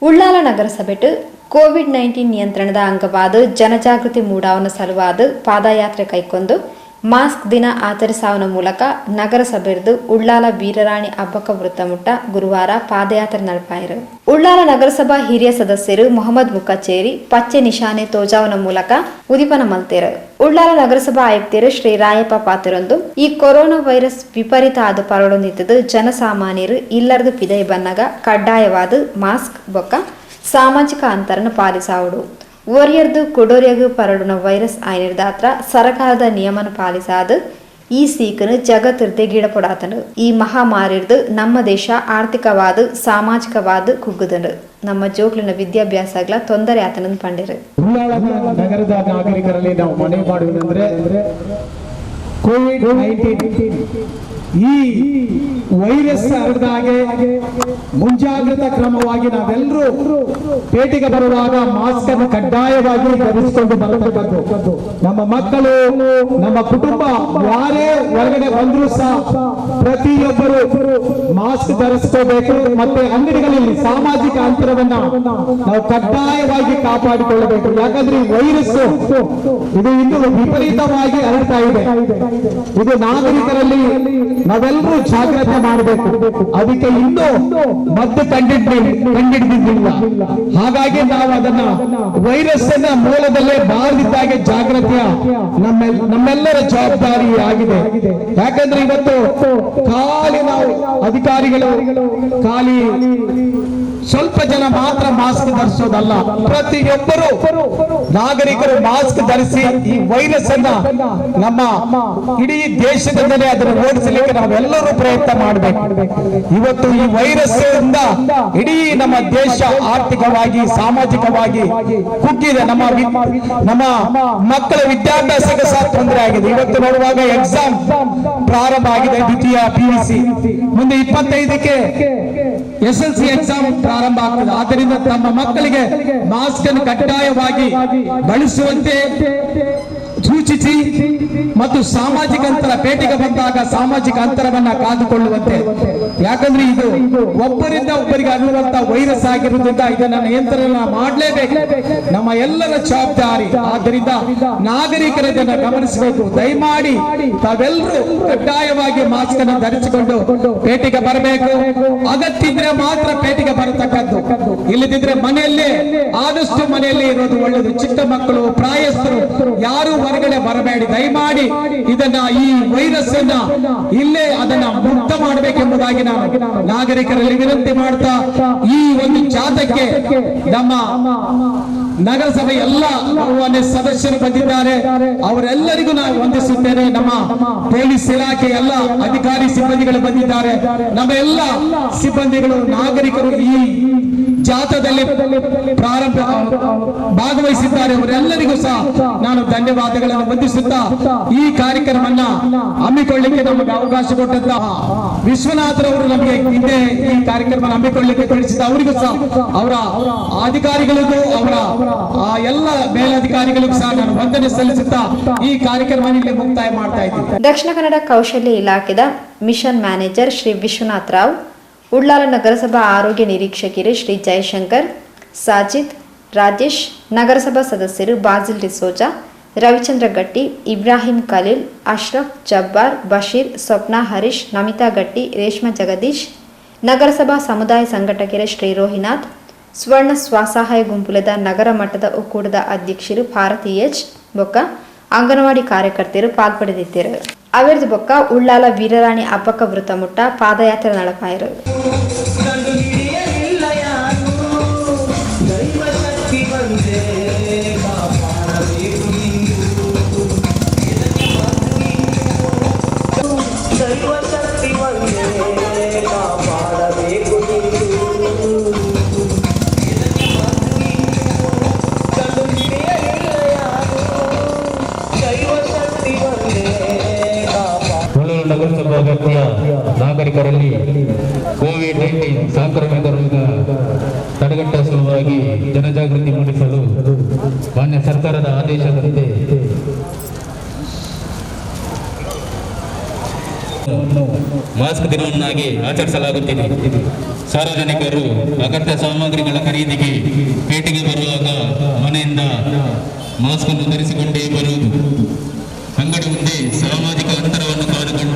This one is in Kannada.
ಉಳ್ಳಾಲ ನಗರಸಭೆಟ್ ಕೋವಿಡ್-19 ನಿಯಂತ್ರಣದ ಅಂಗವಾದ ಜನಜಾಗೃತಿ ಮೂಡಾವನ ಸಲುವಾದ ಪಾದಯಾತ್ರೆ ಕೈಗೊಂಡು ಮಾಸ್ಕ್ ದಿನ ಆಚರಿಸುವ ಮೂಲಕ ನಗರಸಭೆದು ಉಳ್ಳಾಲ ವೀರರಾಣಿ ಹಬ್ಬಕ ವೃತ್ತಮುಟ್ಟ ಗುರುವಾರ ಪಾದಯಾತ್ರೆ ನಡೆಪಾಯಿರು. ಉಳ್ಳಾಲ ನಗರಸಭಾ ಹಿರಿಯ ಸದಸ್ಯರು ಮೊಹಮ್ಮದ್ ಮುಖಚೇರಿ ಪಚ್ಚೆ ನಿಶಾನೆ ತೋಜಾವನ ಮೂಲಕ ಉದಿಪನ ಮಲ್ತೇರು. ಉಳ್ಳಾಲ ನಗರಸಭಾ ಆಯುಕ್ತರು ಶ್ರೀ ರಾಯಪ್ಪ ಪಾತಿರೊಂದು ಈ ಕೊರೋನಾ ವೈರಸ್ ವಿಪರೀತ ಆದ ಪರಡೊಂದಿದ್ದು ಜನಸಾಮಾನ್ಯರು ಇಲ್ಲರದು ಪಿದೈ ಬನ್ನಗ ಕಡ್ಡಾಯವಾದ ಮಾಸ್ಕ್ ಬೊಕ್ಕ ಸಾಮಾಜಿಕ ಅಂತರನ ಪಾಲಿಸಾವುಡು. ಓರಿಯರ್ದು ಕುಡೋರಿಯಗು ಪರಡುನ ವೈರಸ್ ಆಯ್ನಿರ್ದಾತ್ರ ಸರ್ಕಾರದ ನಿಯಮನ ಪಾಲಿಸಾದ ಈ ಸೀಕನು ಜಗತ್ತಿರ್ದೆ ಗಿಡಪೊಡಾತನು. ಈ ಮಹಾಮಾರಿರ್ದು ನಮ್ಮ ದೇಶ ಆರ್ಥಿಕವಾದ ಸಾಮಾಜಿಕವಾದ ಕುಗ್ಗುದನು. ನಮ್ಮ ಜೋಕ್ಲಿನ ವಿದ್ಯಾಭ್ಯಾಸಗಳ ತೊಂದರೆ ಆತನನ್ನು ಪಂಡಿರು. ನಗರದ ನಾಗರಿಕರಲ್ಲಿ ನಾವು ಮನವಿ ಮಾಡುವುದಂದ್ರೆ ಕೋವಿಡ್-19 ಈ ವೈರಸ್ ಹರಡದ ಹಾಗೆ ಮುಂಜಾಗ್ರತಾ ಕ್ರಮವಾಗಿ ನಾವೆಲ್ಲರೂ ಪೇಟೆಗೆ ಬರುವಾಗ ಮಾಸ್ಕ್ ಅನ್ನು ಕಡ್ಡಾಯವಾಗಿ ಧರಿಸಿಕೊಂಡು ಬರಬೇಕು. ನಮ್ಮ ಮಕ್ಕಳು, ನಮ್ಮ ಕುಟುಂಬ ಯಾರೇ ಹೊರಗಡೆ ಬಂದರೂ ಸಹ ಪ್ರತಿಯೊಬ್ಬರು ಮಾಸ್ಕ್ ಧರಿಸಿಕೋಬೇಕು. ಮತ್ತೆ ಅಂಗಡಿಗಳಲ್ಲಿ ಸಾಮಾಜಿಕ ಅಂತರವನ್ನ ನಾವು ಕಡ್ಡಾಯವಾಗಿ ಕಾಪಾಡಿಕೊಳ್ಳಬೇಕು. ಯಾಕಂದ್ರೆ ಈ ವೈರಸ್ ಇದು ಇನ್ನೂ ವಿಪರೀತವಾಗಿ ಹರಡ್ತಾ ಇದೆ. ಇದು ನಾಗರಿಕರಲ್ಲಿ ನಾವೆಲ್ಲರೂ ಜಾಗ್ರತೆ ಮಾಡಬೇಕು. ಅದಕ್ಕೆ ಇನ್ನೂ ಮದ್ದು ಕಂಡಿಡಿದಿಲ್ಲ. ಹಾಗಾಗಿ ನಾವು ಅದನ್ನ ವೈರಸ್ ಅನ್ನ ಮೂಲದಲ್ಲೇ ಬಾರದಿದ್ದಾಗೆ ಜಾಗ್ರತೆಯ ನಮ್ಮೆಲ್ಲರ ಜವಾಬ್ದಾರಿ ಆಗಿದೆ. ಯಾಕಂದ್ರೆ ಇವತ್ತು ಖಾಲಿ ನಾವು ಅಧಿಕಾರಿಗಳು ಖಾಲಿ ಸ್ವಲ್ಪ ಜನ ಮಾತ್ರ ಮಾಸ್ಕ್ ಧರಿಸೋದಲ್ಲ, ಪ್ರತಿಯೊಬ್ಬರು ನಾಗರಿಕರು ಮಾಸ್ಕ್ ಧರಿಸಿ ಈ ವೈರಸ್ ಅನ್ನ ನಮ್ಮ ಇಡೀ ದೇಶದಿಂದಲೇ ಅದನ್ನು ಓಡಿಸಲಿಕ್ಕೆ ನಾವೆಲ್ಲರೂ ಪ್ರಯತ್ನ ಮಾಡಬೇಕು. ಇವತ್ತು ಈ ವೈರಸ್ ಇಂದ ಇಡೀ ನಮ್ಮ ದೇಶ ಆರ್ಥಿಕವಾಗಿ ಸಾಮಾಜಿಕವಾಗಿ ಕುಗ್ಗಿದೆ. ನಮ್ಮ ಮಕ್ಕಳ ವಿದ್ಯಾಭ್ಯಾಸಕ್ಕೆ ಸಹ ತೊಂದರೆ ಆಗಿದೆ. ಇವತ್ತು ನೋಡುವಾಗ ಎಕ್ಸಾಮ್ ಪ್ರಾರಂಭ ಆಗಿದೆ. ದ್ವಿತೀಯ PUC ಮುಂದೆ 25ಕ್ಕೆ SLC ಎಕ್ಸಾಮ್ ಪ್ರಾರಂಭ ಆಗ್ತದೆ. ಆದ್ದರಿಂದ ತಮ್ಮ ಮಕ್ಕಳಿಗೆ ಮಾಸ್ಕ್ ಅನ್ನು ಕಡ್ಡಾಯವಾಗಿ ಬಳಸುವಂತೆ ಸೂಚಿಸಿ ಮತ್ತು ಸಾಮಾಜಿಕ ಅಂತರ, ಪೇಟೆಗೆ ಬಂದಾಗ ಸಾಮಾಜಿಕ ಅಂತರವನ್ನ ಕಾದುಕೊಳ್ಳುವಂತೆ. ಯಾಕಂದ್ರೆ ಇದು ಒಬ್ಬರಿಂದ ಒಬ್ಬರಿಗೆ ಹರಡುವಂತ ವೈರಸ್ ಆಗಿರುವುದರಿಂದ ಇದನ್ನ ನಿಯಂತ್ರಣ ಮಾಡಲೇಬೇಕು, ನಮ್ಮ ಎಲ್ಲರ ಜವಾಬ್ದಾರಿ. ಆದ್ದರಿಂದ ನಾಗರಿಕರ ಇದನ್ನ ಗಮನಿಸಬೇಕು. ದಯಮಾಡಿ ತಾವೆಲ್ಲರೂ ಕಡ್ಡಾಯವಾಗಿ ಮಾಸ್ಕ್ ಅನ್ನು ಧರಿಸಿಕೊಂಡು ಪೇಟೆಗೆ ಬರಬೇಕು. ಅಗತ್ಯ ಇದ್ರೆ ಮಾತ್ರ ಪೇಟೆಗೆ ಬರತಕ್ಕದ್ದು, ಇಲ್ಲದಿದ್ರೆ ಮನೆಯಲ್ಲೇ ಆದಷ್ಟು ಮನೆಯಲ್ಲೇ ಇರೋದು ಒಳ್ಳೆಯದು. ಚಿಕ್ಕ ಮಕ್ಕಳು, ಪ್ರಾಯಸ್ಥರು ಯಾರು ಹೊರಗಡೆ ಬರಬೇಡಿ. ದಯಮಾಡಿ ಇದನ್ನ ಈ ವೈರಸ್ ಅನ್ನ ಇಲ್ಲೇ ಅದನ್ನ ಮುಕ್ತ ಮಾಡಬೇಕೆಂಬುದಾಗಿ ನಾನು ನಾಗರಿಕರಲ್ಲಿ ವಿನಂತಿ ಮಾಡ್ತಾ ಈ ಒಂದು ಜಾಥಾಕ್ಕೆ ನಮ್ಮ ನಗರಸಭೆ ಎಲ್ಲ ಸದಸ್ಯರು ಬಂದಿದ್ದಾರೆ. ಅವರೆಲ್ಲರಿಗೂ ನಾವು ವಂದಿಸುತ್ತೇನೆ. ನಮ್ಮ ಪೊಲೀಸ್ ಇಲಾಖೆ ಎಲ್ಲ ಅಧಿಕಾರಿ ಸಿಬ್ಬಂದಿಗಳು ಬಂದಿದ್ದಾರೆ. ನಮ್ಮ ಎಲ್ಲ ಸಿಬ್ಬಂದಿಗಳು, ನಾಗರಿಕರು ಈ ಜಾಥಾದಲ್ಲಿ ಭಾಗವಹಿಸಿದ್ದಾರೆ. ಅವರೆಲ್ಲರಿಗೂ ಸಹ ನಾನು ಧನ್ಯವಾದಗಳನ್ನು ವಂದಿಸುತ್ತಾ ಈ ಕಾರ್ಯಕ್ರಮವನ್ನ ಹಮ್ಮಿಕೊಳ್ಳಿಕ್ಕೆ ನಮಗೆ ಅವಕಾಶ ಕೊಟ್ಟಂತ ವಿಶ್ವನಾಥರವರು ನಮಗೆ ಹಿಂದೆ ಈ ಕಾರ್ಯಕ್ರಮ ಹಮ್ಮಿಕೊಳ್ಳಿಕ್ಕೆ ತಿಳಿಸಿದ ಅವರಿಗೂ ಸಹ, ಅವರ ಅಧಿಕಾರಿಗಳಿಗೂ, ಅವರ ಎಲ್ಲ ಮೇಲಧಿಕಾರಿಗಳಿಗೂ ಸಹ ನಾನು ವಂದನೆ ಸಲ್ಲಿಸುತ್ತಾ ಈ ಕಾರ್ಯಕ್ರಮಕ್ಕೆ ಮುಕ್ತಾಯ ಮಾಡ್ತಾ ಇದ್ದೀನಿ. ದಕ್ಷಿಣ ಕನ್ನಡ ಕೌಶಲ್ಯ ಇಲಾಖೆದ ಮಿಷನ್ ಮ್ಯಾನೇಜರ್ ಶ್ರೀ ವಿಶ್ವನಾಥ ರಾವ್, ಉಳ್ಳಾಲ ನಗರಸಭಾ ಆರೋಗ್ಯ ನಿರೀಕ್ಷಕರು ಶ್ರೀ ಜಯಶಂಕರ್, ಸಾಜಿದ್, ರಾಜೇಶ್, ನಗರಸಭಾ ಸದಸ್ಯರು ಬಾಜಿಲ್ ಡಿಸೋಜಾ, ರವಿಚಂದ್ರ ಗಟ್ಟಿ, ಇಬ್ರಾಹಿಂ ಖಲೀಲ್, ಅಶ್ರಫ್, ಜಬ್ಬಾರ್, ಬಶೀರ್, ಸ್ವಪ್ನ, ಹರೀಶ್, ನಮಿತಾ ಗಟ್ಟಿ, ರೇಷ್ಮಾ ಜಗದೀಶ್, ನಗರಸಭಾ ಸಮುದಾಯ ಸಂಘಟಕರು ಶ್ರೀ ರೋಹಿನಾಥ್, ಸ್ವರ್ಣ ಸ್ವಸಹಾಯ ಗುಂಪುಲದ ನಗರ ಮಟ್ಟದ ಒಕ್ಕೂಟದ ಅಧ್ಯಕ್ಷರು ಭಾರತಿ ಎಚ್ ಬೊಕ್ಕ ಅಂಗನವಾಡಿ ಕಾರ್ಯಕರ್ತರು ಪಾಲ್ಪಡೆದಿದ್ದರು. ಅವರದು ಬೊಕ್ಕ ಉಳ್ಳಾಲ ವೀರರಾಣಿ ಹಬ್ಬಕ ವೃತ್ತಮುಟ್ಟ ಪಾದಯಾತ್ರೆ ನಡೆಪಾಯಿರು. ನಗರಸಭಾ ವ್ಯಾಪ್ತಿಯ ನಾಗರಿಕರಲ್ಲಿ ಕೋವಿಡ್-19 ಸಾಂಕ್ರಾಮಿಕ ರೋಗ ತಡೆಗಟ್ಟುವ ಸಲುವಾಗಿ ಜನಜಾಗೃತಿ ಮೂಡಿಸಲು ಮಾನ್ಯ ಸರ್ಕಾರದ ಆದೇಶದಂತೆ ಮಾಸ್ಕ್ ದಿನವನ್ನಾಗಿ ಆಚರಿಸಲಾಗುತ್ತಿದೆ. ಸಾರ್ವಜನಿಕರು ಅಗತ್ಯ ಸಾಮಗ್ರಿಗಳ ಖರೀದಿಗೆ ಪೇಟೆಗೆ ಬರುವಾಗ ಮನೆಯಿಂದ ಮಾಸ್ಕ್ ಅನ್ನು ಧರಿಸಿಕೊಂಡೇ ಬರುವುದು, ಅಂಗಡಿ ಮುಂದೆ ಸಾಮಾಜಿಕ ಅಂತರವನ್ನು ಕಾಯ್ದುಕೊಂಡು